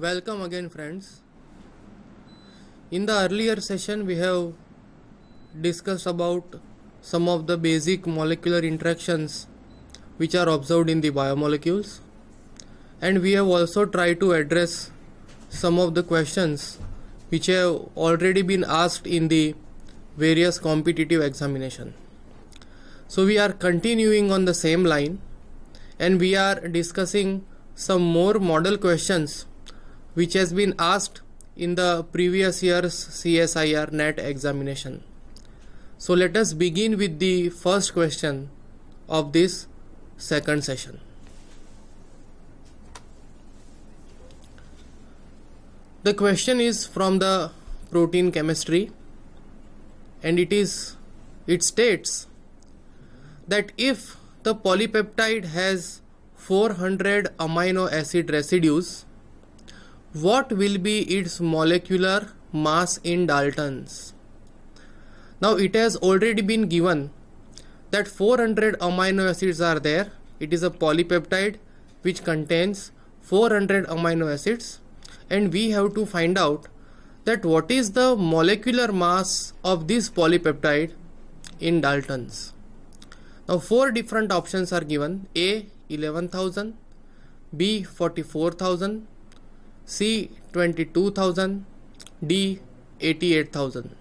Welcome again, friends. In the earlier session we have discussed about some of the basic molecular interactions which are observed in the biomolecules, and we have also tried to address some of the questions which have already been asked in the various competitive examination. So we are continuing on the same line, and we are discussing some more model questions which has been asked in the previous year's CSIR NET examination. So let us begin with the first question of this second session. The question is from the protein chemistry, and it states that if the polypeptide has 400 amino acid residues, what will be its molecular mass in Daltons? Now it has already been given that 400 amino acids are there. It is a polypeptide which contains 400 amino acids, and we have to find out that what is the molecular mass of this polypeptide in Daltons. Now four different options are given: A 11,000, B 44,000, C 22,000, D 88,000.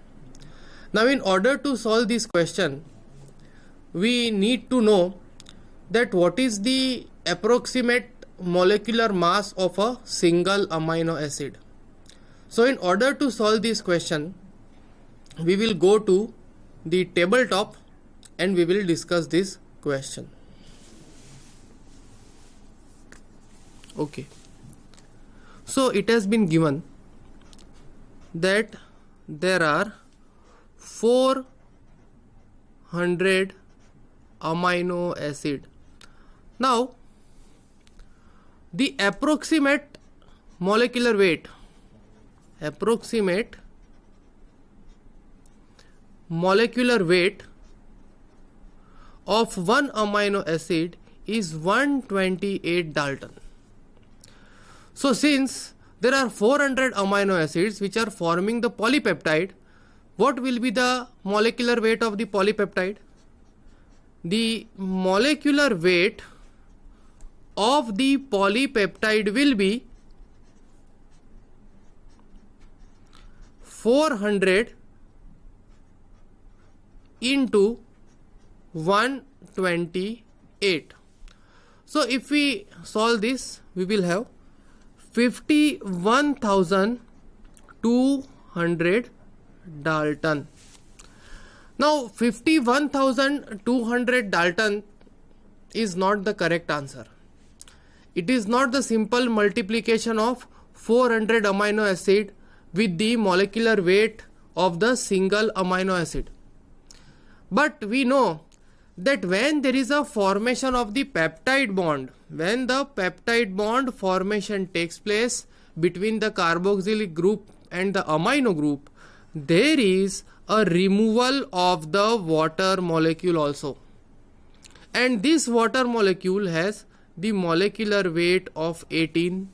Now in order to solve this question, we need to know that what is the approximate molecular mass of a single amino acid. So in order to solve this question, we will go to the tabletop and we will discuss this question. Okay. So it has been given that there are 400 amino acid. Now the approximate molecular weight of 1 amino acid is 128 Dalton. So since there are 400 amino acids which are forming the polypeptide, what will be the molecular weight of the polypeptide? The molecular weight of the polypeptide will be 400 into 128. So if we solve this, we will have 51,200 Dalton. Now 51,200 Dalton is not the correct answer. It is not the simple multiplication of 400 amino acid with the molecular weight of the single amino acid. But we know that when there is a formation of the peptide bond, when the peptide bond formation takes place between the carboxylic group and the amino group, there is a removal of the water molecule also, and this water molecule has the molecular weight of 18.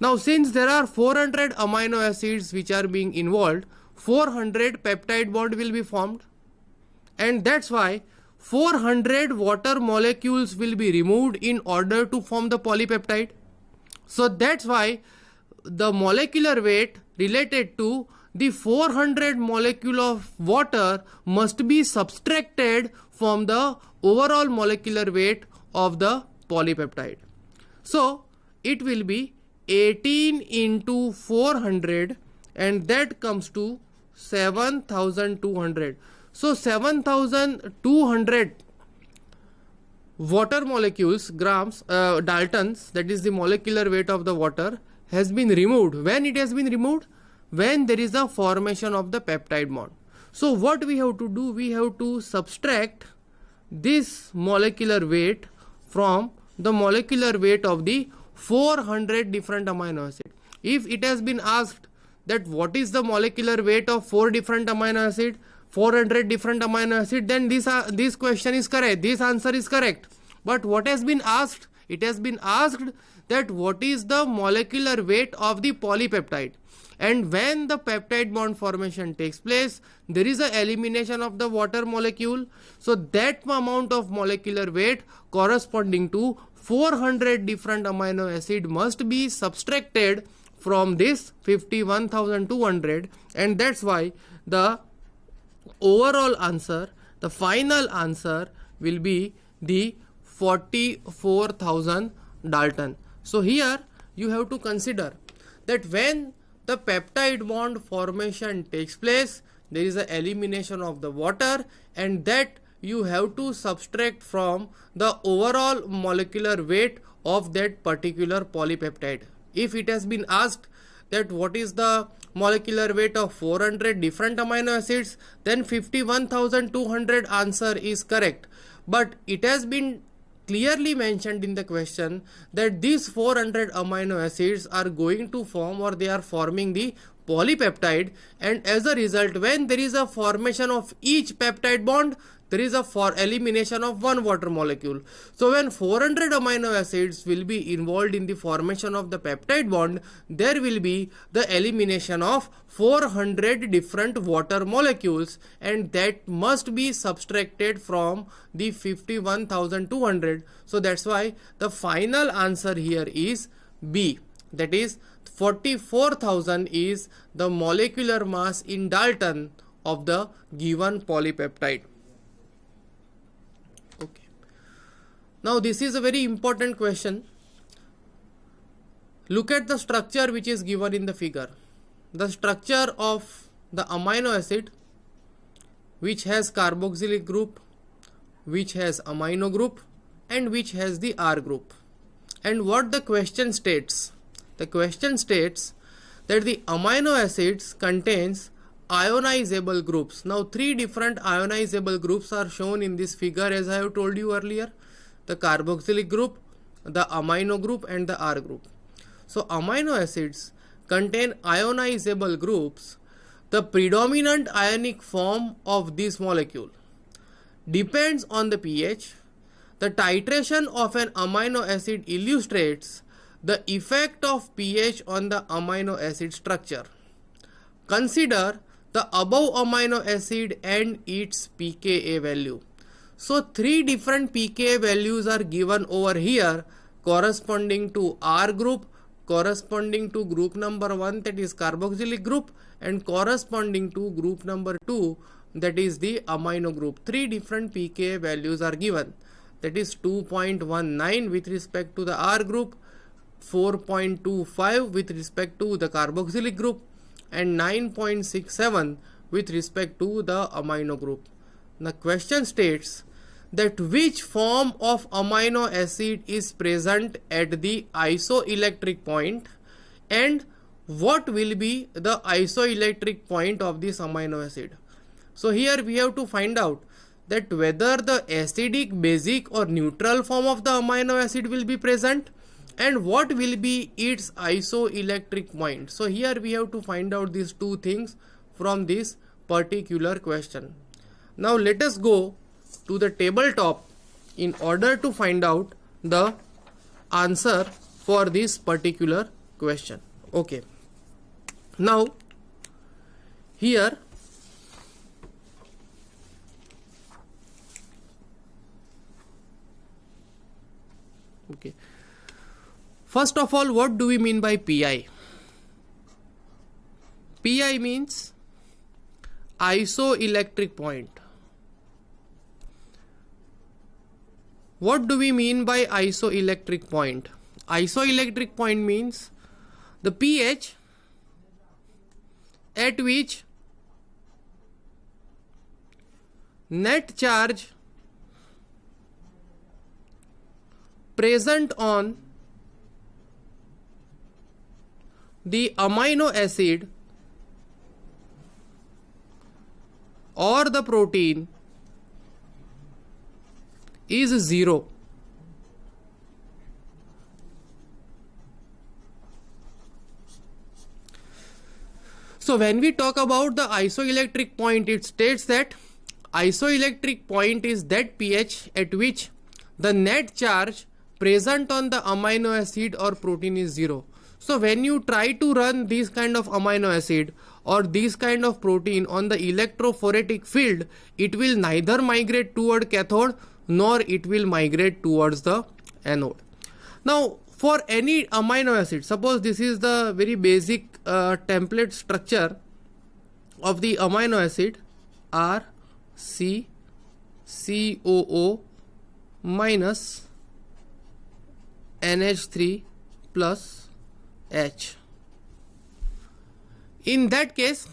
Now since there are 400 amino acids which are being involved, 400 peptide bond will be formed, and that's why 400 water molecules will be removed in order to form the polypeptide. So that's why the molecular weight related to the 400 molecule of water must be subtracted from the overall molecular weight of the polypeptide. So it will be 18 into 400, and that comes to 7,200. So 7,200 water molecules, grams, Daltons, that is the molecular weight of the water, has been removed. When it has been removed? When there is a formation of the peptide bond. So what we have to do? We have to subtract this molecular weight from the molecular weight of the 400 different amino acid. If it has been asked that what is the molecular weight of 4 different amino acid, 400 different amino acid, then this question is correct, this answer is correct. But what has been asked? It has been asked that what is the molecular weight of the polypeptide. And when the peptide bond formation takes place, there is a elimination of the water molecule. So that amount of molecular weight corresponding to 400 different amino acid must be subtracted from this 51,200, and that's why the overall answer, the final answer will be the 44,000 Dalton. So here you have to consider that when the peptide bond formation takes place, there is a elimination of the water, and that you have to subtract from the overall molecular weight of that particular polypeptide. If it has been asked that what is the molecular weight of 400 different amino acids, then 51,200 answer is correct. But it has been clearly mentioned in the question that these 400 amino acids are going to form, or they are forming, the polypeptide, and as a result, when there is a formation of each peptide bond, there is a elimination of one water molecule. So when 400 amino acids will be involved in the formation of the peptide bond, there will be the elimination of 400 different water molecules, and that must be subtracted from the 51,200. So that's why the final answer here is B, that is 44,000 is the molecular mass in Dalton of the given polypeptide. Okay. Now this is a very important question. Look at the structure which is given in the figure. The structure of the amino acid which has carboxylic group, which has amino group, and which has the R group. And what the question states? The question states that the amino acids contains ionizable groups. Now 3 different ionizable groups are shown in this figure, as I have told you earlier: the carboxylic group, the amino group, and the R group. So amino acids contain ionizable groups. The predominant ionic form of this molecule depends on the pH. The titration of an amino acid illustrates the effect of pH on the amino acid structure. Consider the above amino acid and its pKa value. So 3 different pKa values are given over here, corresponding to R group, corresponding to group number 1, that is carboxylic group, and corresponding to group number 2, that is the amino group. 3 different pKa values are given, that is 2.19 with respect to the R group, 4.25 with respect to the carboxylic group, and 9.67 with respect to the amino group. The question states that which form of amino acid is present at the isoelectric point, and what will be the isoelectric point of this amino acid. So here we have to find out that whether the acidic, basic, or neutral form of the amino acid will be present, and what will be its isoelectric point. So here we have to find out these 2 things from this particular question. Now let us go to the tabletop in order to find out the answer for this particular question. Okay. Now here okay. First of all, what do we mean by PI? PI means isoelectric point. What do we mean by isoelectric point? Isoelectric point means the pH at which net charge present on the amino acid or the protein is 0. So when we talk about the isoelectric point, it states that isoelectric point is that pH at which the net charge present on the amino acid or protein is 0. So when you try to run this kind of amino acid or this kind of protein on the electrophoretic field, it will neither migrate toward cathode nor it will migrate towards the anode. Now for any amino acid, suppose this is the very basic template structure of the amino acid R, C, COO minus NH3 plus H. In that case,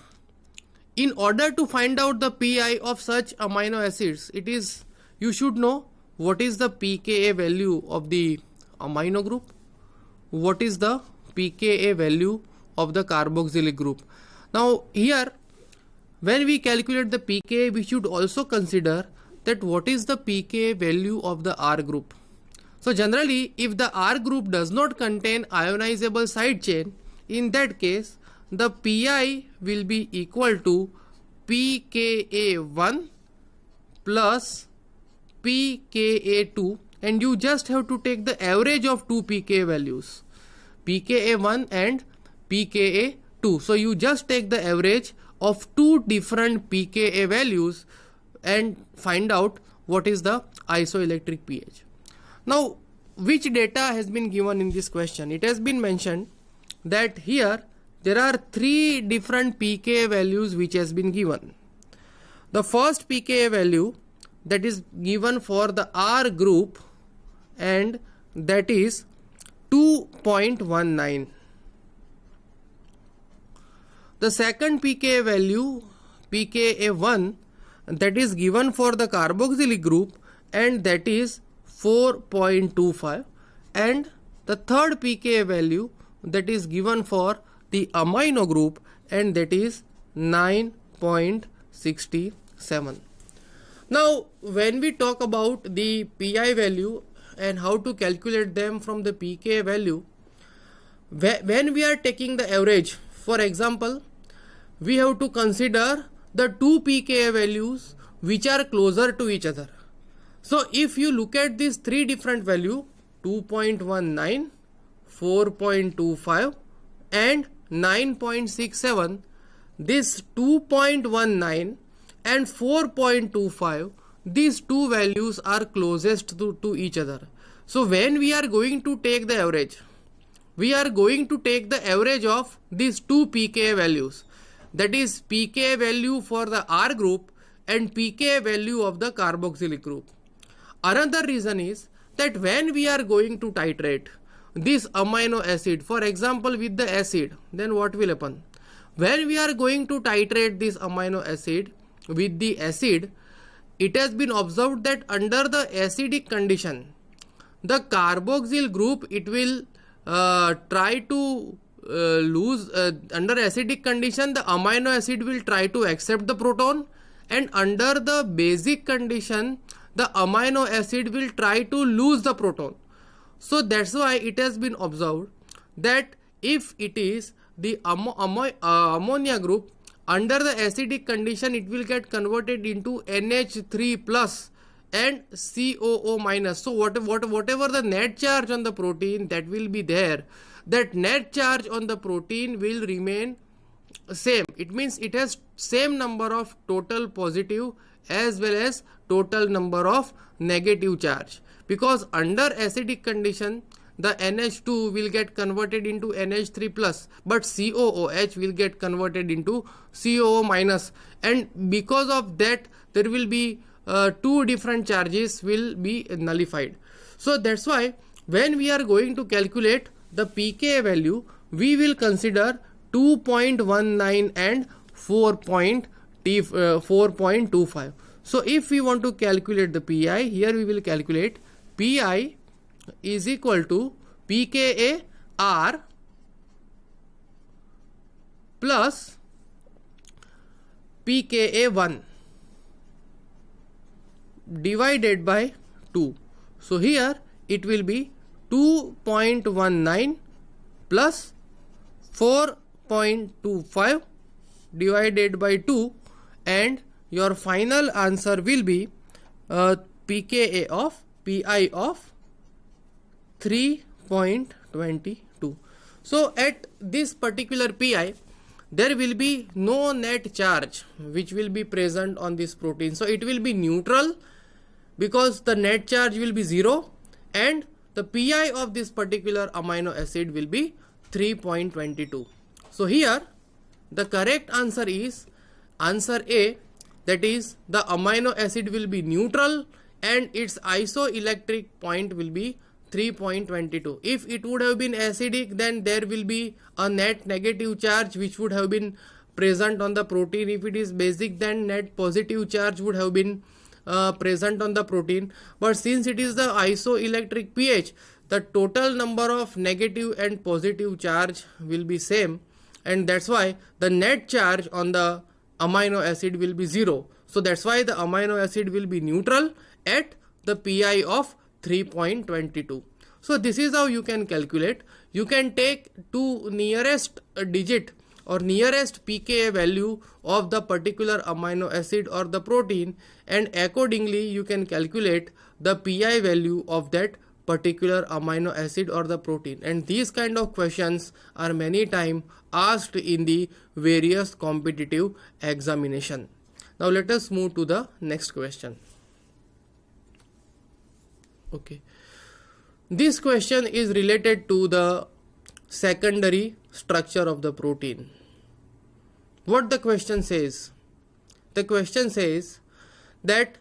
in order to find out the pi of such amino acids, you should know what is the pKa value of the amino group, what is the pKa value of the carboxylic group. Now here, when we calculate the pKa, we should also consider that what is the pKa value of the R group. So generally, if the R group does not contain ionizable side chain, in that case the pi will be equal to pKa1 plus pKa2, and you just have to take the average of two pKa values, pKa1 and pKa2. So you just take the average of two different pKa values and find out what is the isoelectric pH. Now, which data has been given in this question? It has been mentioned that here there are three different pKa values which has been given. The first pKa value that is given for the R group, and that is 2.19. The second pKa value, pKa1, that is given for the carboxylic group, and that is 4.25, and the third pKa value that is given for the amino group, and that is 9.67. Now when we talk about the pi value and how to calculate them from the pKa value, when we are taking the average, for example, we have to consider the two pKa values which are closer to each other. So if you look at these three different values, 2.19, 4.25 and 9.67, this 2.19 and 4.25, these two values are closest to each other. So when we are going to take the average, we are going to take the average of these two pKa values, that is pKa value for the R group and pKa value of the carboxylic group. Another reason is that when we are going to titrate this amino acid, for example with the acid, then what will happen? When we are going to titrate this amino acid with the acid, it has been observed that under the acidic condition, the carboxyl group, it will try to under acidic condition, the amino acid will try to accept the proton, and under the basic condition, the amino acid will try to lose the proton. So that's why it has been observed that if it is the ammonia group, under the acidic condition it will get converted into NH3 plus and COO minus. So whatever the net charge on the protein that will be there, that net charge on the protein will remain same. It means it has same number of total positive as well as total number of negative charge, because under acidic condition the NH2 will get converted into NH3 plus, but COOH will get converted into COO minus, and because of that there will be two different charges will be nullified. So that's why when we are going to calculate the pKa value, we will consider 2.19 and 4.25. So if we want to calculate the pi, here we will calculate pi is equal to pKa R plus pKa1 divided by 2. So here it will be 2.19 plus 4.25 divided by 2, and your final answer will be pi of 3.22. So at this particular pi, there will be no net charge which will be present on this protein. So it will be neutral because the net charge will be 0 and the pi of this particular amino acid will be 3.22. So here the correct answer is answer A, that is the amino acid will be neutral and its isoelectric point will be 3.22. If it would have been acidic, then there will be a net negative charge which would have been present on the protein. If it is basic, then net positive charge would have been present on the protein. But since it is the isoelectric pH, the total number of negative and positive charge will be same, and that's why the net charge on the amino acid will be 0. So that's why the amino acid will be neutral at the pi of 3.22. So this is how you can calculate. You can take two nearest digit or nearest pKa value of the particular amino acid or the protein, and accordingly you can calculate the pi value of that particular amino acid or the protein. And these kind of questions are many times asked in the various competitive examination. Now let us move to the next question. Okay, this question is related to the secondary structure of the protein. What the question says? The question says that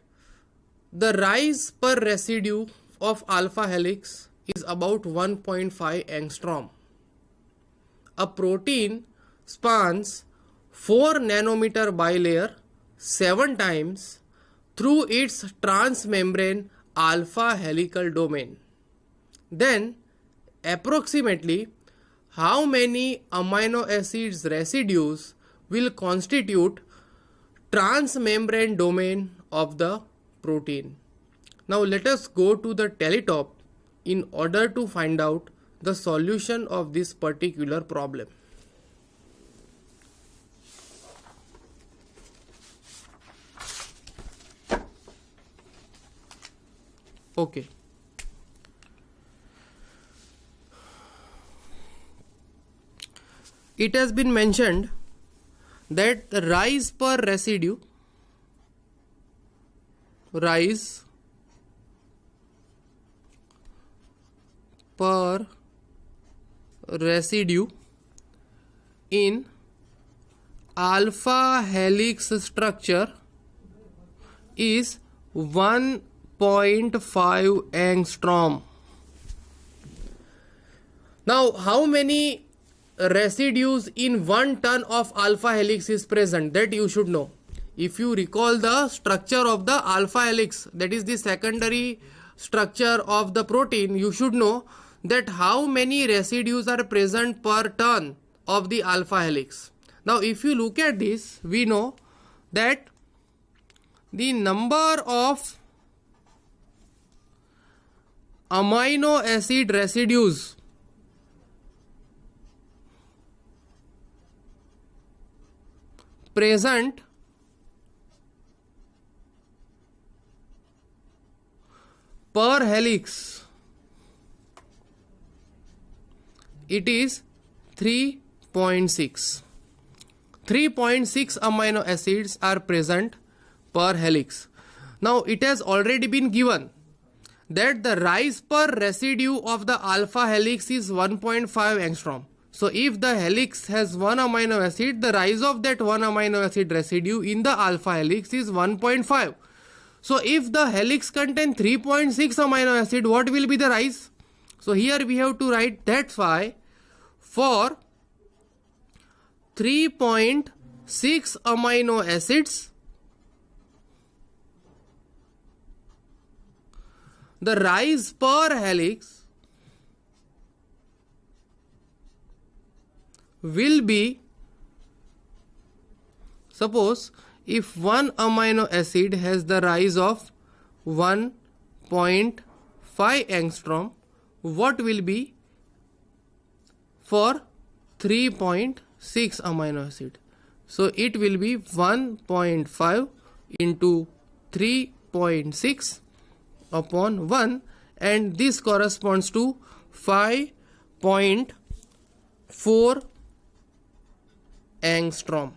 the rise per residue of alpha helix is about 1.5 angstrom. A protein spans 4 nanometer bilayer 7 times through its transmembrane alpha helical domain. Then approximately how many amino acids residues will constitute transmembrane domain of the protein? Now let us go to the Teletalk in order to find out the solution of this particular problem. Okay. It has been mentioned that the rise per residue in alpha helix structure is 1.5 angstrom. Now, how many residues in 1 ton of alpha helix is present? That you should know. If you recall the structure of the alpha helix, that is the secondary structure of the protein, you should know that how many residues are present per ton of the alpha helix. Now, if you look at this, we know that the number of amino acid residues present per helix, it is 3.6. 3.6 amino acids are present per helix. Now it has already been given that the rise per residue of the alpha helix is 1.5 angstrom. So if the helix has one amino acid, the rise of that one amino acid residue in the alpha helix is 1.5. So if the helix contains 3.6 amino acid, what will be the rise? So here we have to write that's why for 3.6 amino acids, the rise per helix will be, suppose if one amino acid has the rise of 1.5 angstrom, what will be for 3.6 amino acid? So it will be 1.5 into 3.6 upon 1, and this corresponds to 5.4 angstrom.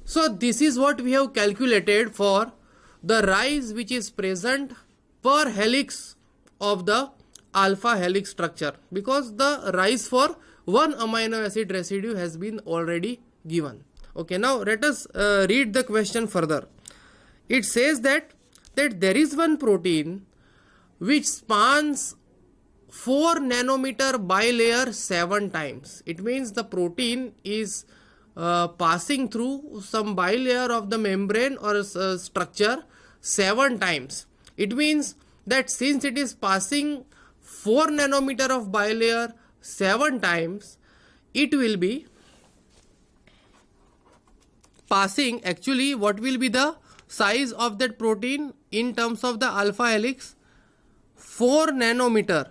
So this is what we have calculated for the rise which is present per helix of the alpha helix structure, because the rise for one amino acid residue has been already given. Okay, now let us read the question further. It says that there is one protein which spans 4 nanometer bilayer 7 times. It means the protein is passing through some bilayer of the membrane or structure 7 times. It means that since it is passing 4 nanometer of bilayer 7 times, it will be passing, actually what will be the size of that protein in terms of the alpha helix? 4 nanometer.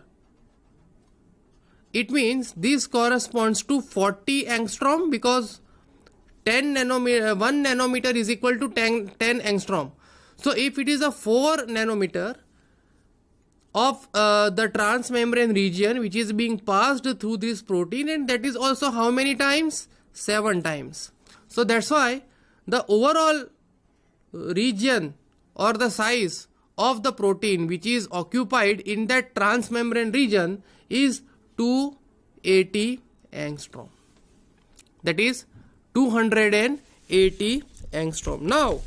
It means this corresponds to 40 angstrom, because 1 nanometer is equal to 10 angstrom. So if it is a 4 nanometer of the transmembrane region which is being passed through this protein, and that is also how many times? 7 times. So that's why the overall region or the size of the protein which is occupied in that transmembrane region is 280 angstrom. That is 280 angstrom. Now,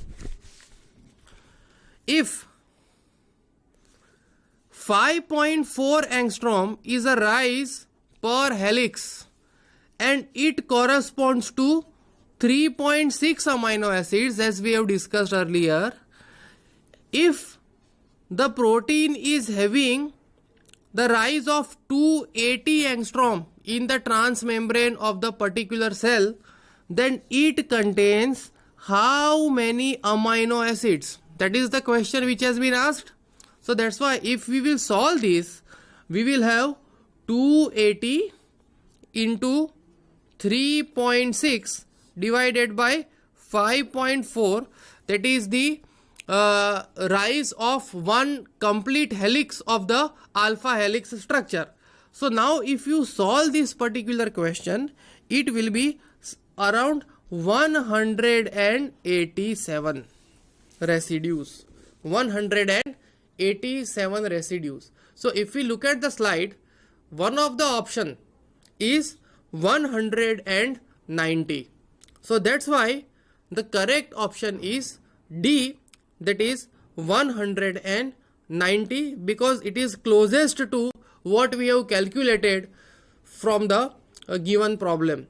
if 5.4 angstrom is a rise per helix and it corresponds to 3.6 amino acids, as we have discussed earlier, if the protein is having the rise of 280 angstrom in the transmembrane of the particular cell, then it contains how many amino acids? That is the question which has been asked. So that's why if we will solve this, we will have 280 into 3.6 divided by 5.4, that is the rise of one complete helix of the alpha helix structure. So now if you solve this particular question, it will be around 187 residues. 187 residues. So if we look at the slide, one of the option is 190. So that's why the correct option is D, that is 190, because it is closest to what we have calculated from the given problem.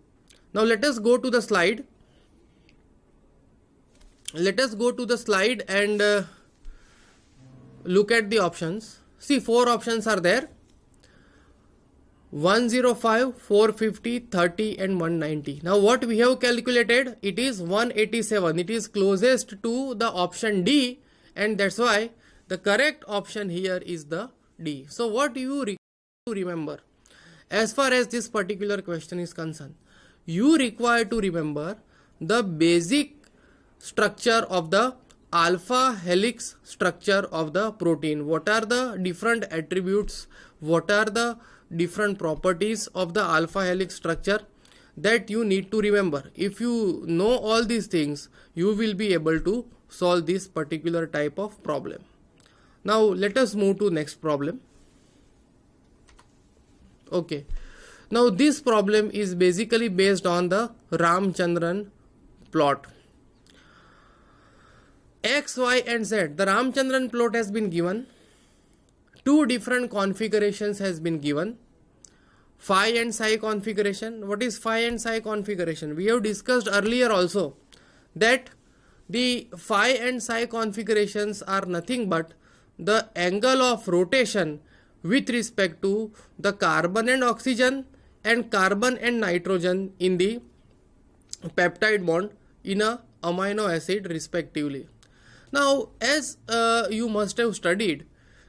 Now let us go to the slide. Let us go to the slide and look at the options. See, 4 options are there: 105, 450, 30 and 190. Now what we have calculated, it is 187. It is closest to the option D, and that's why the correct option here is the D. So what you require to remember as far as this particular question is concerned, you require to remember the basic structure of the alpha helix structure of the protein. What are the different attributes? What are the different properties of the alpha helix structure? That you need to remember. If you know all these things, you will be able to solve this particular type of problem. Now let us move to next problem. Okay. Now this problem is basically based on the Ramachandran plot. X, Y and Z. The Ramachandran plot has been given. 2 different configurations has been given. Phi and psi configuration. What is phi and psi configuration? We have discussed earlier also that the phi and psi configurations are nothing but the angle of rotation with respect to the carbon and oxygen and carbon and nitrogen in the peptide bond in a amino acid respectively. Now as you must have studied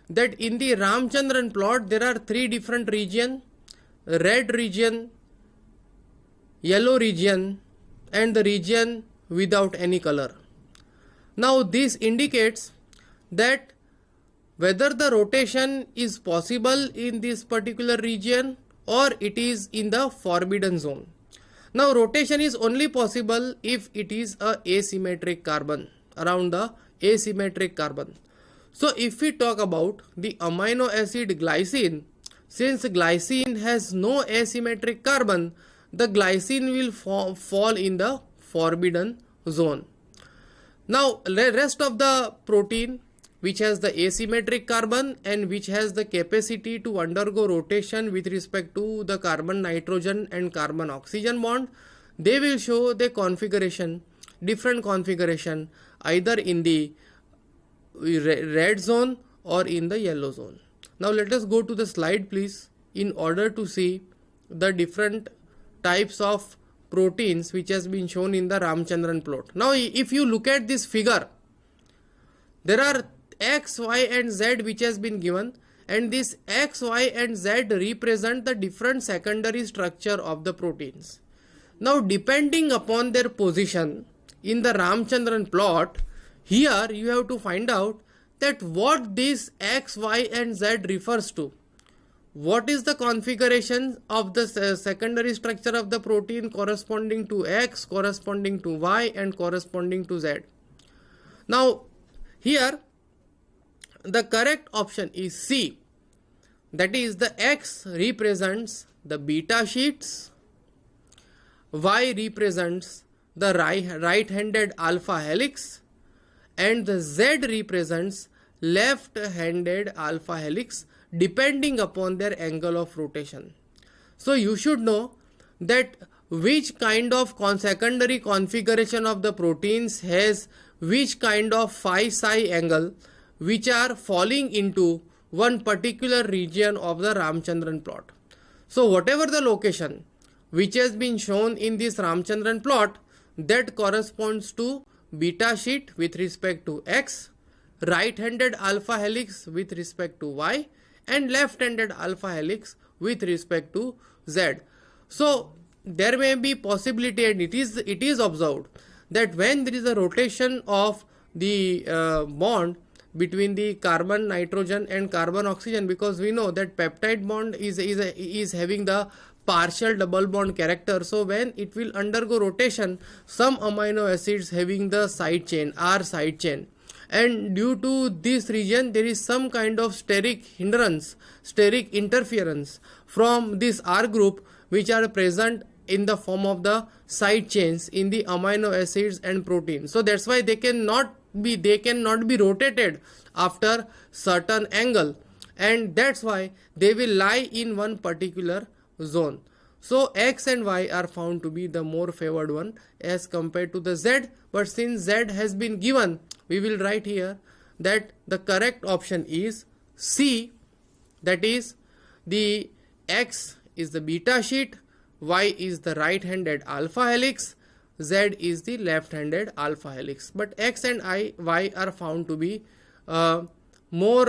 that in the Ramachandran plot there are 3 different regions: red region, yellow region and the region without any color. Now this indicates that whether the rotation is possible in this particular region or it is in the forbidden zone. Now rotation is only possible if it is a asymmetric carbon, around the asymmetric carbon. So if we talk about the amino acid glycine, since glycine has no asymmetric carbon, the glycine will fall in the forbidden zone. Now rest of the protein which has the asymmetric carbon and which has the capacity to undergo rotation with respect to the carbon nitrogen and carbon oxygen bond, they will show the configuration, different configuration, either in the red zone or in the yellow zone. Now let us go to the slide please, in order to see the different types of proteins which has been shown in the Ramachandran plot. Now if you look at this figure, there are X, Y and Z which has been given, and this X, Y and Z represent the different secondary structure of the proteins. Now depending upon their position in the Ramachandran plot, here you have to find out that what this X, Y and Z refers to. What is the configuration of the secondary structure of the protein corresponding to X, corresponding to Y and corresponding to Z. Now here the correct option is C, that is the X represents the beta sheets, Y represents the right-handed alpha helix, and the Z represents left-handed alpha helix depending upon their angle of rotation. So you should know that which kind of secondary configuration of the proteins has which kind of phi psi angle, which are falling into one particular region of the Ramachandran plot. So whatever the location which has been shown in this Ramachandran plot, that corresponds to beta sheet with respect to X, right-handed alpha helix with respect to Y, and left-handed alpha helix with respect to Z. So there may be possibility, and it is observed that when there is a rotation of the bond between the carbon nitrogen and carbon oxygen, because we know that peptide bond is having the partial double bond character, so when it will undergo rotation, some amino acids having the side chain, R side chain, and due to this region there is some kind of steric hindrance, steric interference from this R group which are present in the form of the side chains in the amino acids and proteins. So that's why they cannot be rotated after certain angle, and that's why they will lie in one particular zone. So X and Y are found to be the more favored one as compared to the Z, but since Z has been given, we will write here that the correct option is C, that is the X is the beta sheet, Y is the right-handed alpha helix, Z is the left-handed alpha helix. But X and Y are found to be more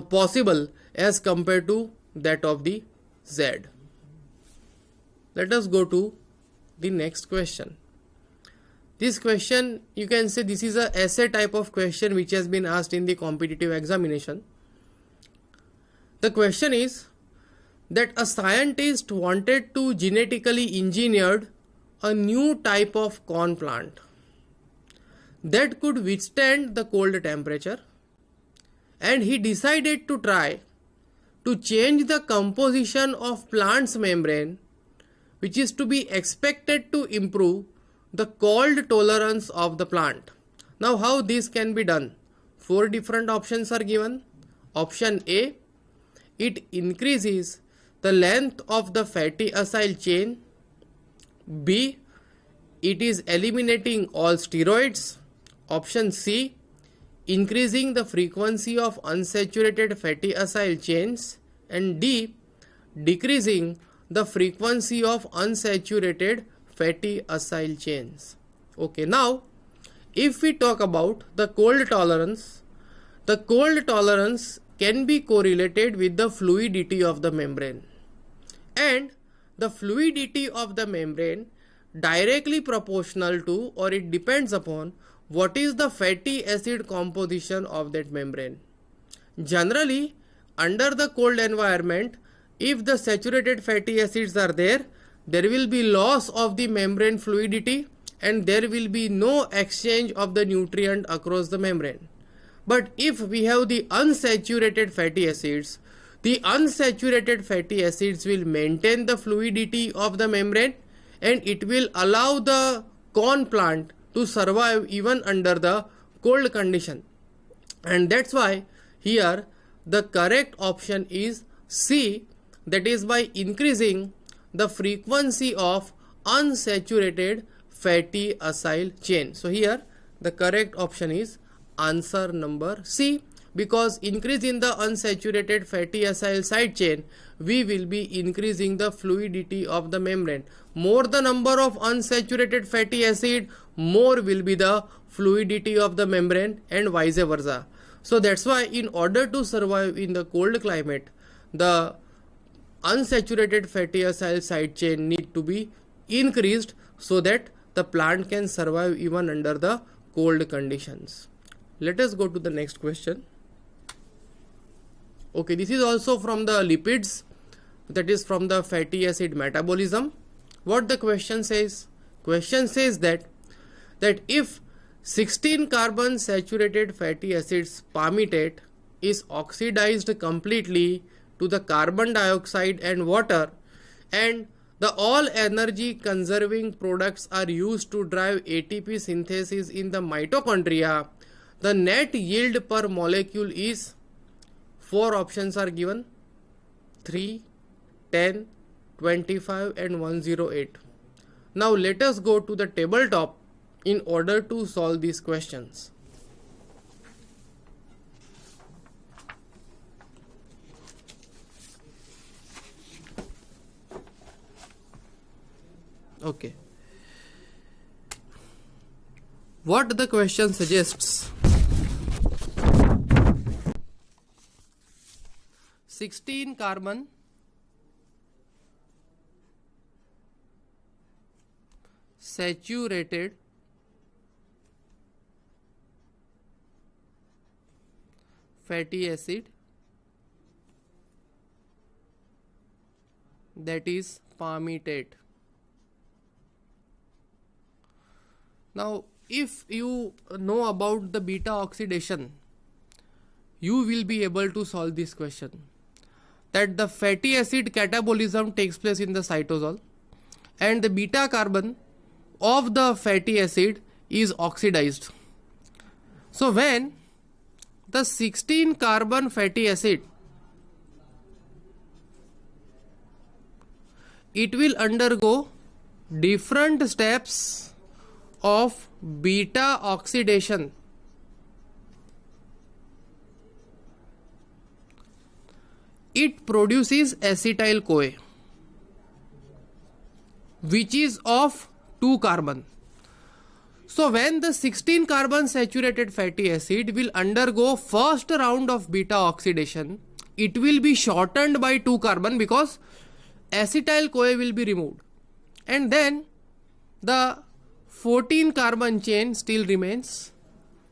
possible as compared to that of the Z. Let us go to the next question. This question, you can say this is a essay type of question which has been asked in the competitive examination. The question is that a scientist wanted to genetically engineer a new type of corn plant that could withstand the cold temperature, and he decided to try to change the composition of plant's membrane, which is to be expected to improve the cold tolerance of the plant. Now how this can be done? 4 different options are given. Option A, it increases the length of the fatty acyl chain. B, it is eliminating all steroids. Option C, increasing the frequency of unsaturated fatty acyl chains. And D, decreasing the frequency of unsaturated fatty acyl chains. Okay, now if we talk about the cold tolerance can be correlated with the fluidity of the membrane, and the fluidity of the membrane directly proportional to, or it depends upon, what is the fatty acid composition of that membrane. Generally, under the cold environment, if the saturated fatty acids are there, there will be loss of the membrane fluidity and there will be no exchange of the nutrient across the membrane. But if we have the unsaturated fatty acids, the unsaturated fatty acids will maintain the fluidity of the membrane and it will allow the corn plant to survive even under the cold condition. And that's why here the correct option is C, that is by increasing the frequency of unsaturated fatty acyl chain. So here the correct option is answer number C, because increase in the unsaturated fatty acyl side chain, we will be increasing the fluidity of the membrane. More the number of unsaturated fatty acid, more will be the fluidity of the membrane and vice versa. So that's why in order to survive in the cold climate, the unsaturated fatty acyl side chain need to be increased so that the plant can survive even under the cold conditions. Let us go to the next question. Okay, this is also from the lipids, that is from the fatty acid metabolism. What the question says? Question says that if 16 carbon saturated fatty acids palmitate is oxidized completely to the carbon dioxide and water, and the all energy conserving products are used to drive ATP synthesis in the mitochondria, the net yield per molecule is, 4 options are given, 3, 10, 25 and 108. Now let us go to the tabletop in order to solve these questions. Okay. What the question suggests? 16 carbon saturated fatty acid, that is palmitate. Now if you know about the beta oxidation, you will be able to solve this question, that the fatty acid catabolism takes place in the cytosol and the beta carbon of the fatty acid is oxidized. So when the 16 carbon fatty acid, it will undergo different steps of beta oxidation. It produces acetyl CoA, which is of 2 carbon. So when the 16 carbon saturated fatty acid will undergo first round of beta oxidation, it will be shortened by 2 carbon because acetyl CoA will be removed, and then the 14 carbon chain still remains,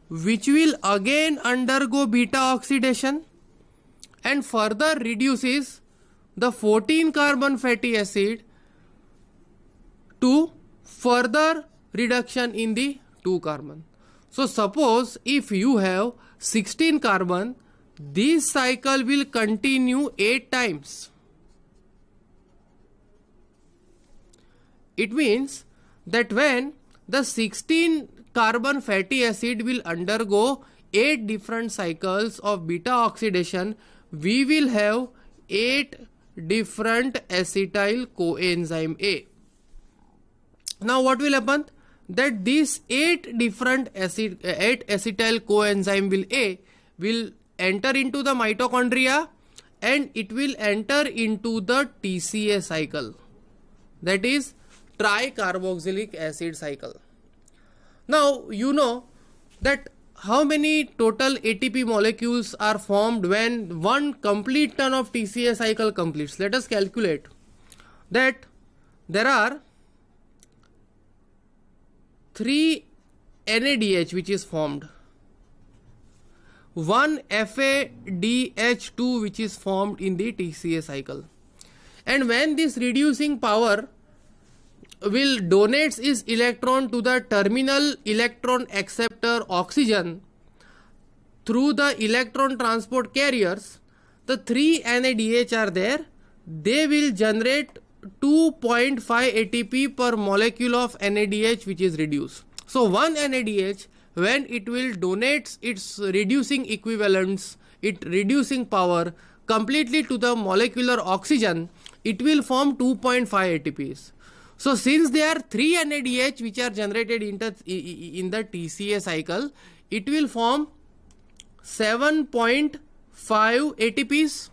which will again undergo beta oxidation and further reduces the 14 carbon fatty acid to further reduction in the 2 carbon. So suppose if you have 16 carbon, this cycle will continue 8 times. It means that when the 16 carbon fatty acid will undergo 8 different cycles of beta oxidation, we will have 8 different acetyl coenzyme A. Now what will happen? That these 8 different acetyl coenzyme A will enter into the mitochondria and it will enter into the TCA cycle, that is tricarboxylic acid cycle. Now you know that how many total ATP molecules are formed when one complete turn of TCA cycle completes. Let us calculate that there are 3 NADH which is formed, one FADH2 which is formed in the TCA cycle. And when this reducing power will donates its electron to the terminal electron acceptor oxygen through the electron transport carriers, the 3 NADH are there, they will generate 2.5 ATP per molecule of NADH which is reduced. So 1 NADH, when it will donate its reducing equivalents, its reducing power completely to the molecular oxygen, it will form 2.5 ATPs. So since there are 3 NADH which are generated in the TCA cycle, it will form 7.5 ATPs.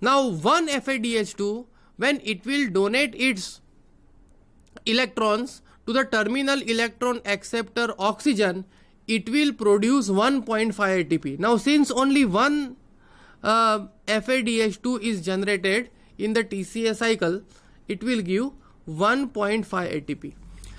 Now 1 FADH2, when it will donate its electrons to the terminal electron acceptor oxygen, it will produce 1.5 ATP. Now since only one FADH2 is generated in the TCA cycle, it will give 1.5 ATP.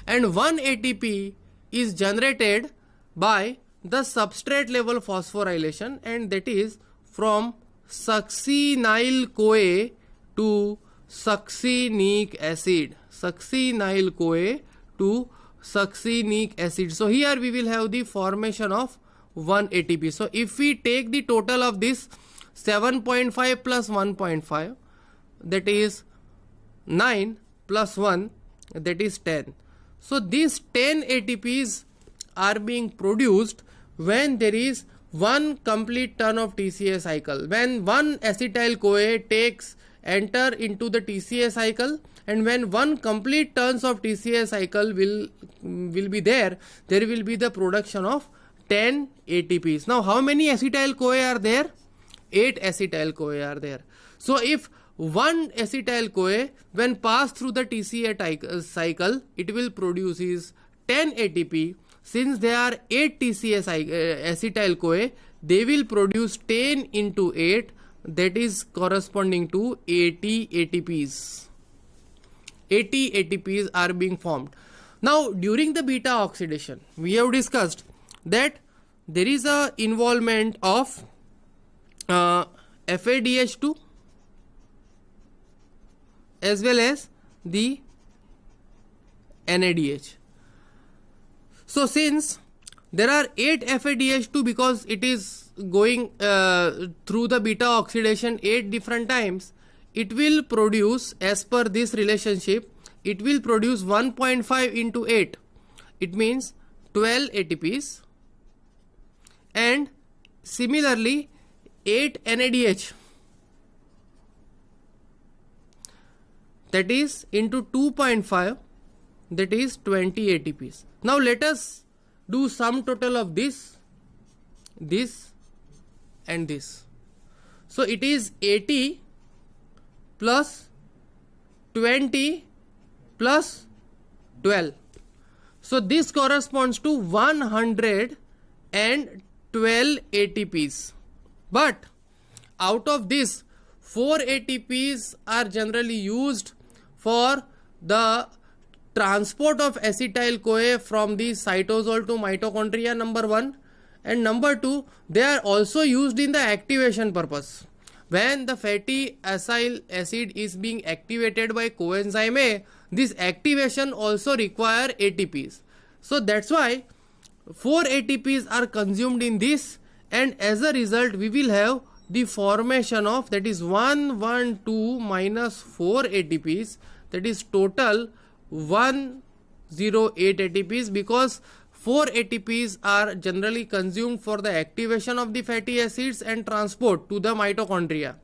And 1 ATP is generated by the substrate level phosphorylation, and that is from succinyl-CoA to succinic acid. Succinyl-CoA to succinic acid. So here we will have the formation of 1 ATP. So if we take the total of this 7.5 plus 1.5, that is 9 plus 1, that is 10. So these 10 ATPs are being produced when there is one complete turn of TCA cycle. When one acetyl-CoA enter into the TCA cycle, and when one complete turns of TCA cycle will be there will be the production of 10 ATPs. Now how many acetyl-CoA are there? 8 acetyl-CoA are there. So if one acetyl-CoA when passed through the TCA cycle, it will produce 10 ATP. Since there are 8 TCA acetyl-CoA, they will produce 10 into 8, that is corresponding to 80 ATPs. 80 ATPs are being formed. Now during the beta oxidation, we have discussed that there is a involvement of FADH2 as well as the NADH. So since there are 8 FADH2, because it is going through the beta oxidation 8 different times, it will produce, as per this relationship, it will produce 1.5 into 8. It means 12 ATPs. And similarly 8 NADH, that is into 2.5, that is 20 ATPs. Now let us do sum total of this and this. So it is 80 plus 20 plus 12. So this corresponds to 112 ATPs. But out of this, 4 ATPs are generally used for the transport of acetyl-CoA from the cytosol to mitochondria, number 1. And number 2, they are also used in the activation purpose. When the fatty acyl acid is being activated by coenzyme A, this activation also require ATPs. So that's why 4 ATPs are consumed in this, and as a result we will have the formation of, that is 112 minus 4 ATPs, that is total 108 ATPs, because 4 ATPs are generally consumed for the activation of the fatty acids and transport to the mitochondria,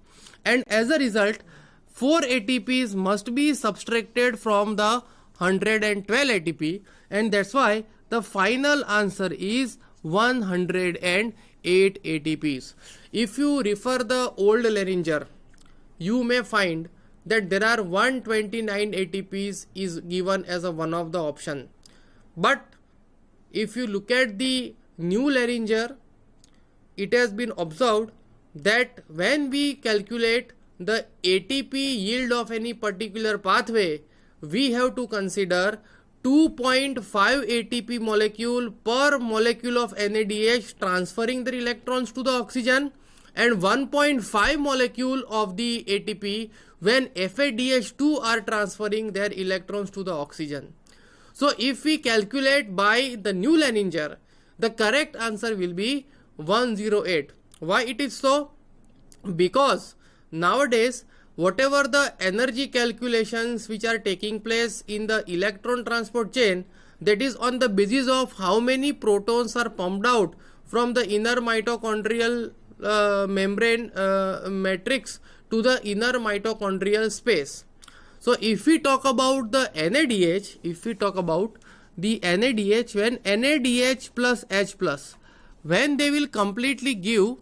and as a result 4 ATPs must be subtracted from the 112 ATP, and that's why the final answer is 108 ATPs. If you refer the old Leringer, you may find that there are 129 ATPs is given as a one of the option. But if you look at the new Leringer, it has been observed that when we calculate the ATP yield of any particular pathway, we have to consider 2.5 ATP molecule per molecule of NADH transferring their electrons to the oxygen, and 1.5 molecule of the ATP when FADH2 are transferring their electrons to the oxygen. So if we calculate by the new Leininger, the correct answer will be 108. Why it is so? Because nowadays whatever the energy calculations which are taking place in the electron transport chain, that is on the basis of how many protons are pumped out from the inner mitochondrial membrane matrix to the inner mitochondrial space. So if we talk about the NADH, when NADH plus H plus, when they will completely give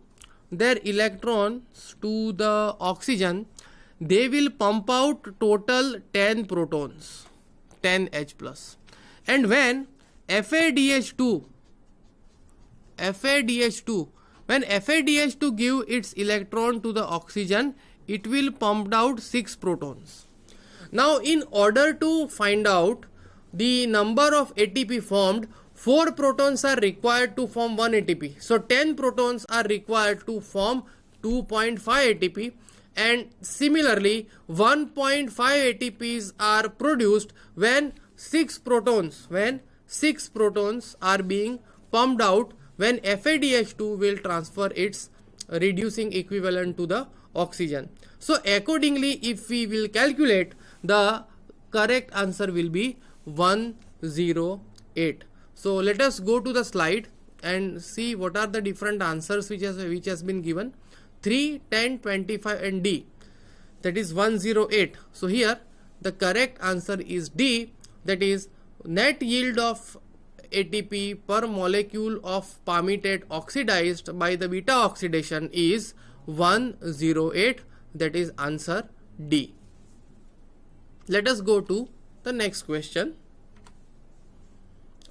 their electrons to the oxygen, they will pump out total 10 protons, 10 H plus. And when FADH2, when FADH2 give its electron to the oxygen, it will pump out 6 protons. Now in order to find out the number of ATP formed, 4 protons are required to form 1 ATP. So 10 protons are required to form 2.5 ATP, and similarly 1.5 ATPs are produced when 6 protons are being pumped out when FADH2 will transfer its reducing equivalent to the oxygen. So accordingly, if we will calculate, the correct answer will be 108. So let us go to the slide and see what are the different answers which has been given. 3, 10, 25 and D, that is 108. So here the correct answer is D, that is net yield of ATP per molecule of palmitate oxidized by the beta oxidation is 108, that is answer D. Let us go to the next question.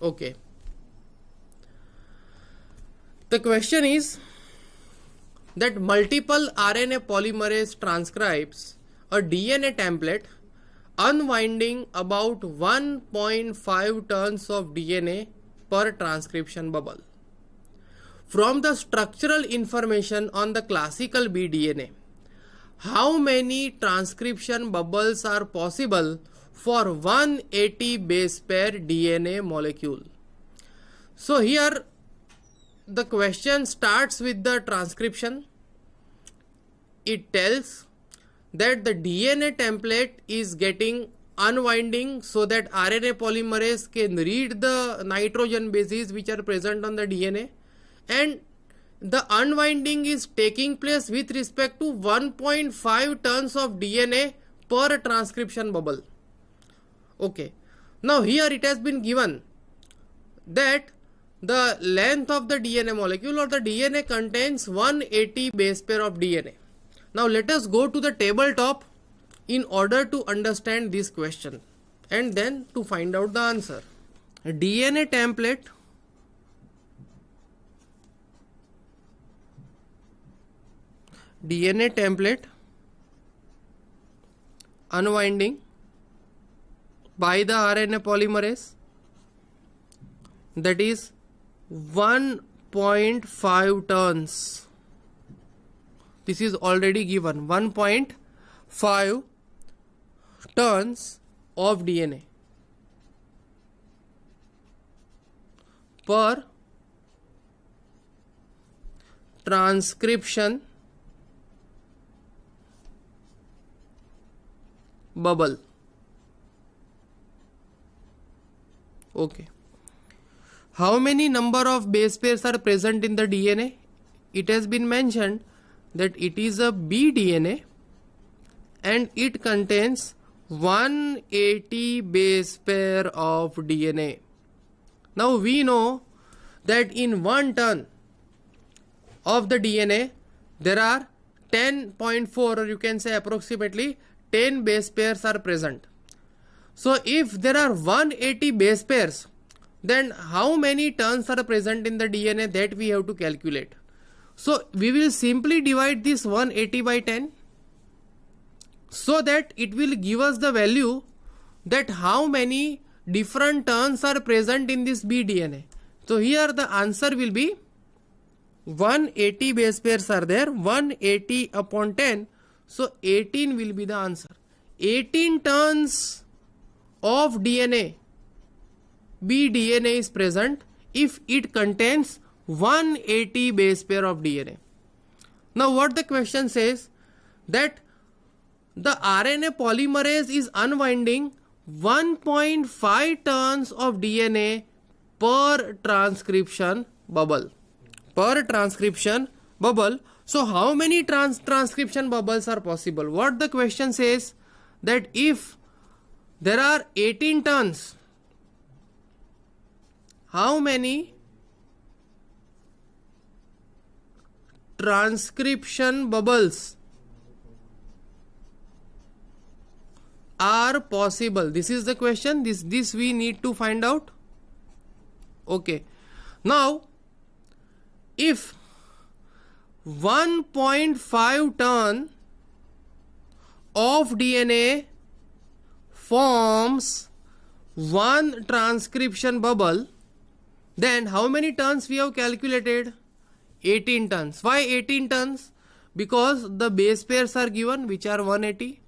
Okay. The question is that multiple RNA polymerase transcribes a DNA template unwinding about 1.5 tons of DNA per transcription bubble. From the structural information on the classical bDNA, how many transcription bubbles are possible for 180 base pair DNA molecule? So here the question starts with the transcription. It tells that the DNA template is getting unwinding so that RNA polymerase can read the nitrogen bases which are present on the DNA, and the unwinding is taking place with respect to 1.5 tons of DNA per transcription bubble. Okay. Now here it has been given that the length of the DNA molecule or the DNA contains 180 base pair of DNA. Now let us go to the tabletop in order to understand this question and then to find out the answer. DNA template unwinding by the RNA polymerase, that is 1.5 tons. This is already given, 1.5 tons of DNA per transcription bubble. Okay. How many number of base pairs are present in the DNA? It has been mentioned that it is a bDNA and it contains 180 base pair of DNA. Now we know that in 1 ton of the DNA there are 10.4, or you can say approximately 10 base pairs are present. So if there are 180 base pairs, then how many turns are present in the DNA, that we have to calculate. So we will simply divide this 180 by 10 so that it will give us the value that how many different turns are present in this bDNA. So here the answer will be 180 base pairs are there, 180 upon 10, so 18 will be the answer. 18 turns of DNA, bDNA is present if it contains 180 base pair of DNA. Now what the question says, that the RNA polymerase is unwinding 1.5 turns of DNA per transcription bubble. Per transcription bubble. So how many transcription bubbles are possible? What the question says, that if there are 18 turns, how many transcription bubbles are possible? This is the question. This we need to find out. Okay. Now, if 1.5 ton of DNA forms one transcription bubble, then how many tons we have calculated? 18 tons. Why 18 tons? Because the base pairs are given, which are 180.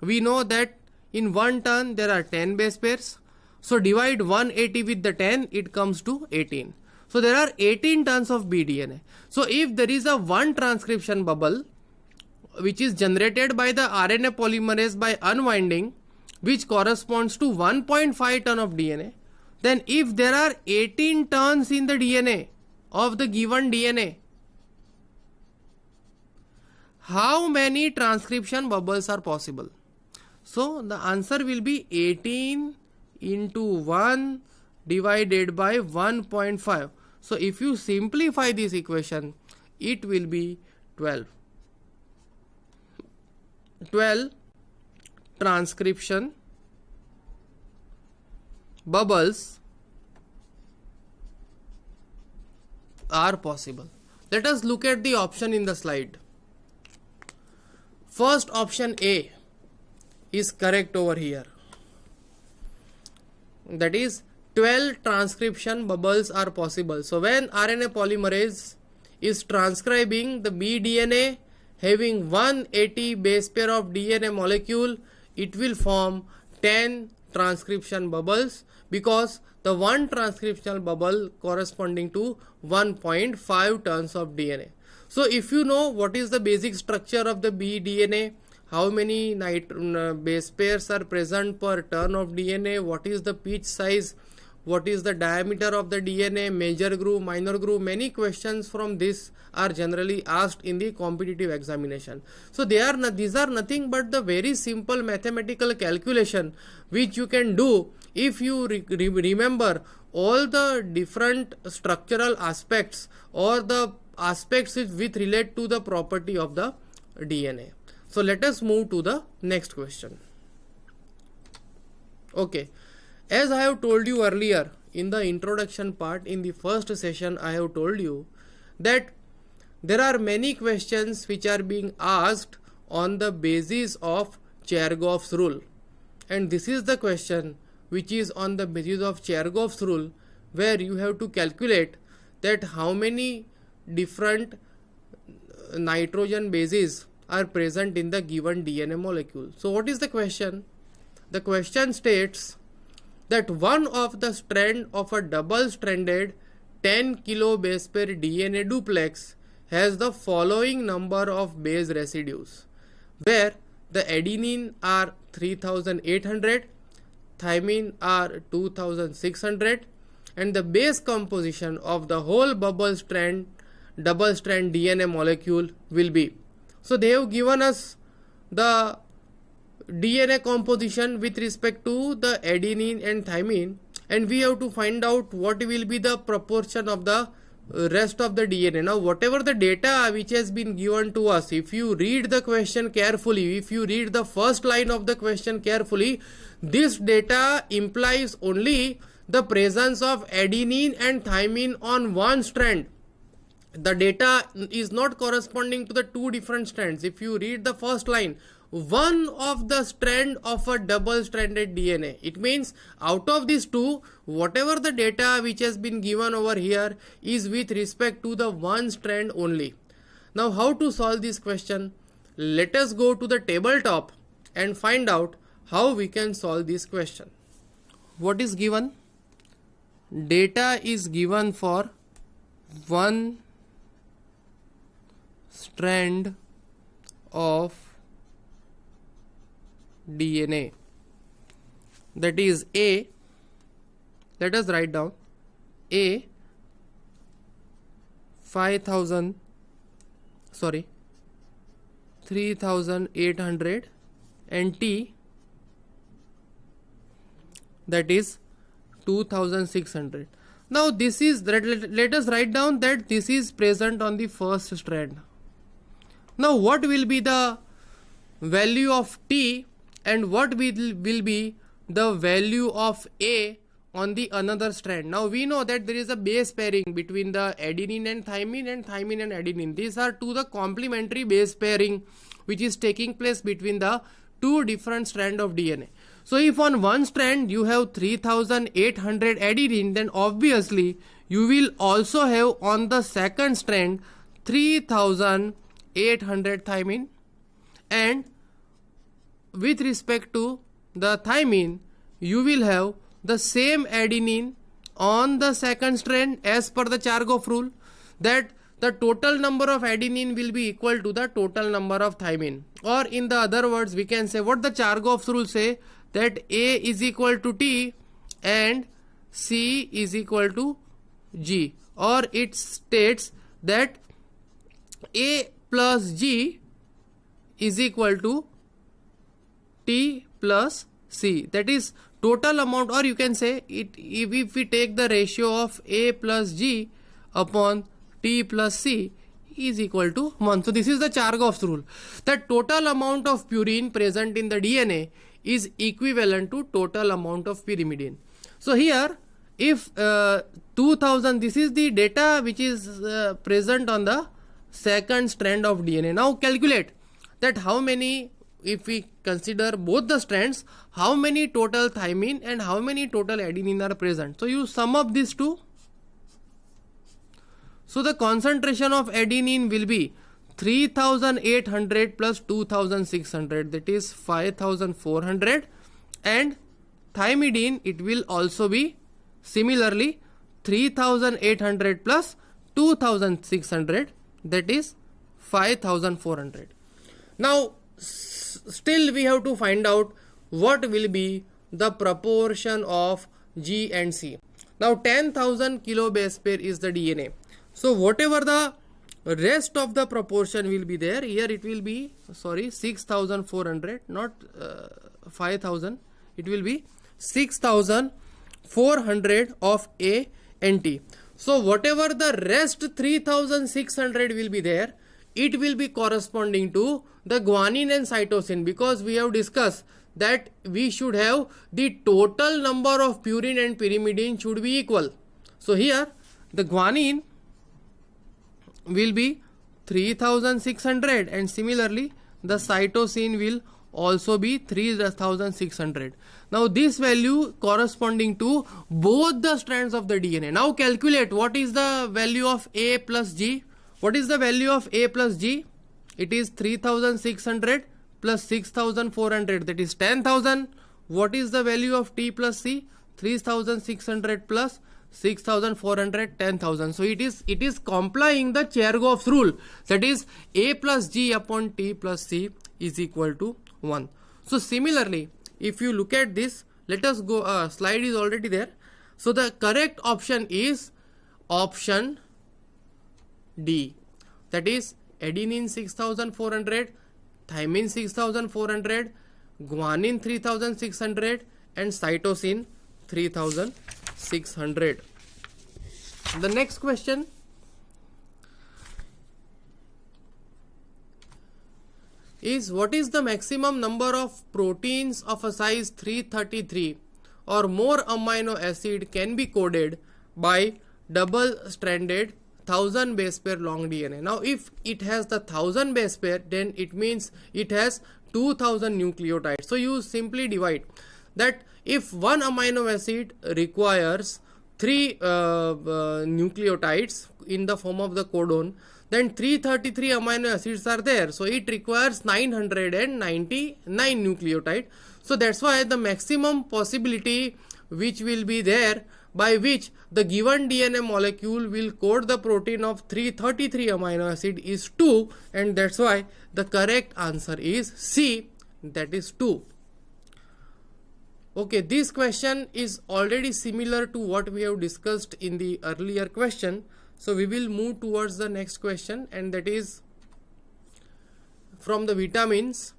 We know that in 1 ton there are 10 base pairs. So divide 180 with the 10, it comes to 18. So there are 18 tons of bDNA. So if there is a one transcription bubble which is generated by the RNA polymerase by unwinding, which corresponds to 1.5 ton of DNA, then if there are 18 turns in the DNA of the given DNA, how many transcription bubbles are possible? So the answer will be 18 into 1 divided by 1.5. So if you simplify this equation, it will be 12. 12 transcription bubbles are possible. Let us look at the option in the slide. First option A is correct over here. That is 12 transcription bubbles are possible. So when RNA polymerase is transcribing the bDNA having 180 base pair of DNA molecule, it will form 10 transcription bubbles, because the one transcriptional bubble corresponding to 1.5 tons of DNA. So if you know what is the basic structure of the bDNA, how many base pairs are present per turn of DNA, what is the pitch size, what is the diameter of the DNA, major groove, minor groove, many questions from this are generally asked in the competitive examination. So these are nothing but the very simple mathematical calculation which you can do if you remember all the different structural aspects or the aspects which relate to the property of the DNA. So let us move to the next question. Okay. As I have told you earlier in the introduction part, in the first session I have told you that there are many questions which are being asked on the basis of Cheregov's rule, and this is the question which is on the basis of Cheregov's rule, where you have to calculate that how many different nitrogen bases are present in the given DNA molecule. So what is the question? The question states that one of the strand of a double-stranded 10 kilo base pair DNA duplex has the following number of base residues, where the adenine are 3800, thymine are 2600, and the base composition of the whole double strand DNA molecule will be. So they have given us the DNA composition with respect to the adenine and thymine, and we have to find out what will be the proportion of the rest of the DNA. Now whatever the data which has been given to us, if you read the question carefully, if you read the first line of the question carefully, this data implies only the presence of adenine and thymine on one strand. The data is not corresponding to the two different strands. If you read the first line, one of the strand of a double-stranded DNA. It means out of these two, whatever the data which has been given over here is with respect to the one strand only. Now how to solve this question? Let us go to the tabletop and find out how we can solve this question. What is given? Data is given for one strand of DNA, that is A. Let us write down A 3800 and T, that is 2600. Now this is, let us write down that this is present on the first strand. Now what will be the value of T and what will be the value of A on the another strand? Now we know that there is a base pairing between the adenine and thymine and adenine. These are two the complementary base pairing which is taking place between the two different strands of DNA. So if on one strand you have 3800 adenine, then obviously you will also have on the second strand 3800 thymine, and with respect to the thymine you will have the same adenine on the second strand as per the Chargaff rule, that the total number of adenine will be equal to the total number of thymine. Or in the other words, we can say what the Chargaff rule say, that A is equal to T and C is equal to G, or it states that A plus G is equal to T plus C, that is total amount, or you can say it if we take the ratio of A plus G upon T plus C is equal to 1. So this is the Chargaff's rule, that total amount of purine present in the DNA is equivalent to total amount of pyrimidine. So here if 2000, this is the data which is present on the second strand of DNA. Now calculate that how many, if we consider both the strands, how many total thymine and how many total adenine are present. So you sum up these two. So the concentration of adenine will be 3800 plus 2600, that is 5400, and thymidine it will also be similarly 3800 plus 2600, that is 5400. Now still we have to find out what will be the proportion of G and C. Now 10,000 kilo base pair is the DNA. So whatever the rest of the proportion will be there, here it will be 6400, not 5000, it will be 6400 of A and T. So whatever the rest 3600 will be there, it will be corresponding to the guanine and cytosine, because we have discussed that we should have the total number of purine and pyrimidine should be equal. So here the guanine will be 3600 and similarly the cytosine will also be 3600. Now this value corresponding to both the strands of the DNA. Now calculate what is the value of A plus G. What is the value of A plus G? It is 3600 plus 6400, that is 10,000. What is the value of T plus C? 3600 plus 6400, 10,000. So it is complying the Chargaff's rule, that is A plus G upon T plus C is equal to 1. So similarly, if you look at this, let us go, slide is already there. So the correct option is option D, that is adenine 6400, thymine 6400, guanine 3600 and cytosine 3600. The next question is, what is the maximum number of proteins of a size 333 or more amino acid can be coded by double stranded 1000 base pair long DNA? Now if it has the 1000 base pair, then it means it has 2000 nucleotides. So you simply divide that if one amino acid requires 3 nucleotides in the form of the codon, then 333 amino acids are there, so it requires 999 nucleotide. So that's why the maximum possibility which will be there by which the given DNA molecule will code the protein of 333 amino acid is 2, and that's why the correct answer is C, that is 2. Okay, this question is already similar to what we have discussed in the earlier question. So we will move towards the next question, and that is from the vitamins,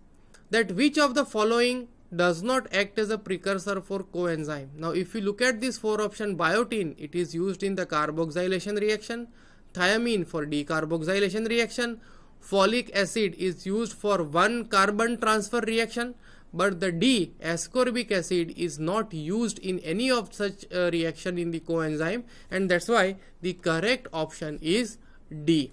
that which of the following does not act as a precursor for coenzyme. Now if you look at this 4 option, biotin, it is used in the carboxylation reaction, thiamine for decarboxylation reaction, folic acid is used for 1 carbon transfer reaction, but the D, ascorbic acid, is not used in any of such reaction in the coenzyme, and that's why the correct option is D.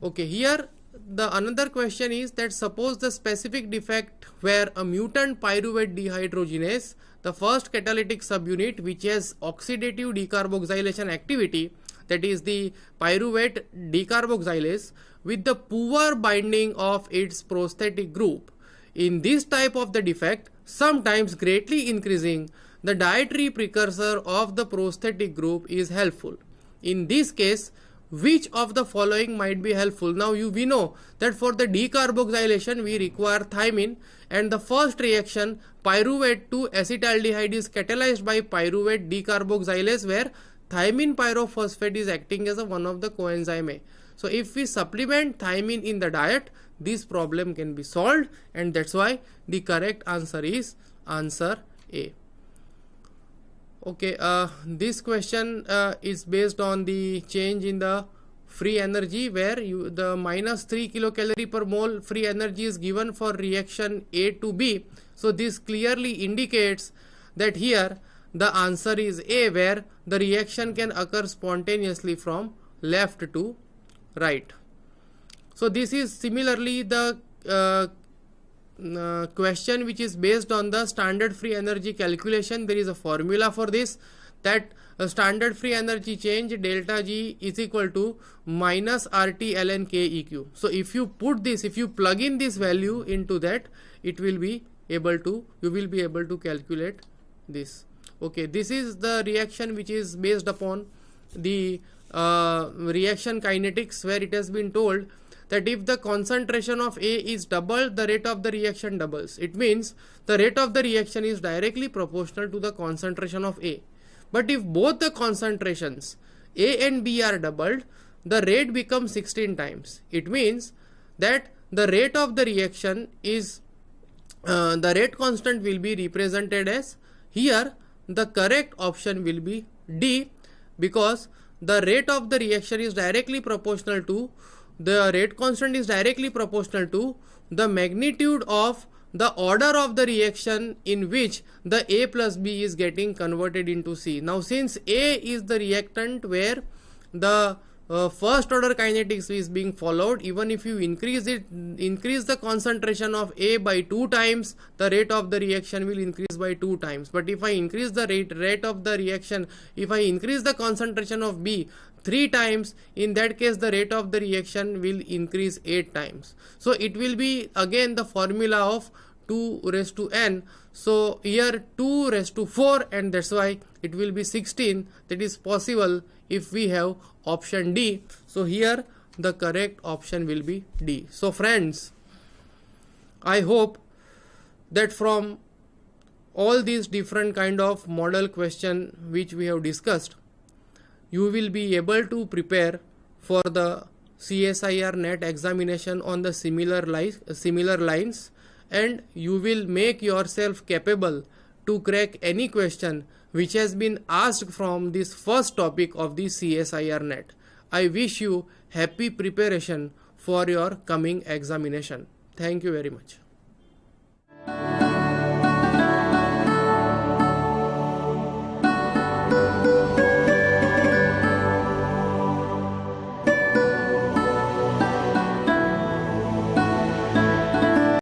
Okay, here the another question is that suppose the specific defect where a mutant pyruvate dehydrogenase, the first catalytic subunit which has oxidative decarboxylation activity, that is the pyruvate decarboxylase, with the poor binding of its prosthetic group. In this type of the defect, sometimes greatly increasing the dietary precursor of the prosthetic group is helpful. In this case, which of the following might be helpful? Now we know that for the decarboxylation we require thymine, and the first reaction, pyruvate to acetaldehyde, is catalyzed by pyruvate decarboxylase, where thymine pyrophosphate is acting as one of the coenzyme A. So if we supplement thymine in the diet, this problem can be solved, and that's why the correct answer is answer A. Okay, this question is based on the change in the free energy, where the minus 3 kilocalorie per mole free energy is given for reaction A to B. So this clearly indicates that here the answer is A, where the reaction can occur spontaneously from left to right. So this is similarly the question which is based on the standard free energy calculation. There is a formula for this, that standard free energy change delta G is equal to minus RT ln K EQ. So if you put this, if you plug in this value into that, it will be able to, you will be able to calculate this. Okay, this is the reaction which is based upon the reaction kinetics, where it has been told that if the concentration of A is double, the rate of the reaction doubles. It means the rate of the reaction is directly proportional to the concentration of A. But if both the concentrations A and B are doubled, the rate becomes 16 times. It means that the rate of the reaction is, the rate constant will be represented as, here the correct option will be D, because the rate of the reaction is directly proportional to, the rate constant is directly proportional to the magnitude of the order of the reaction in which the A plus B is getting converted into C. Now since A is the reactant where the first order kinetics is being followed, even if you increase the concentration of A by 2 times, the rate of the reaction will increase by 2 times. But if I increase the rate of the reaction, if I increase the concentration of B 3 times, in that case the rate of the reaction will increase 8 times. So it will be again the formula of 2 raised to n. So here 2 raised to 4, and that's why it will be 16. That is possible if we have option D. So here the correct option will be D. So friends, I hope that from all these different kind of model question which we have discussed, you will be able to prepare for the CSIR NET examination on the similar lines, and you will make yourself capable to crack any question which has been asked from this first topic of the CSIR NET. I wish you happy preparation for your coming examination. Thank you very much.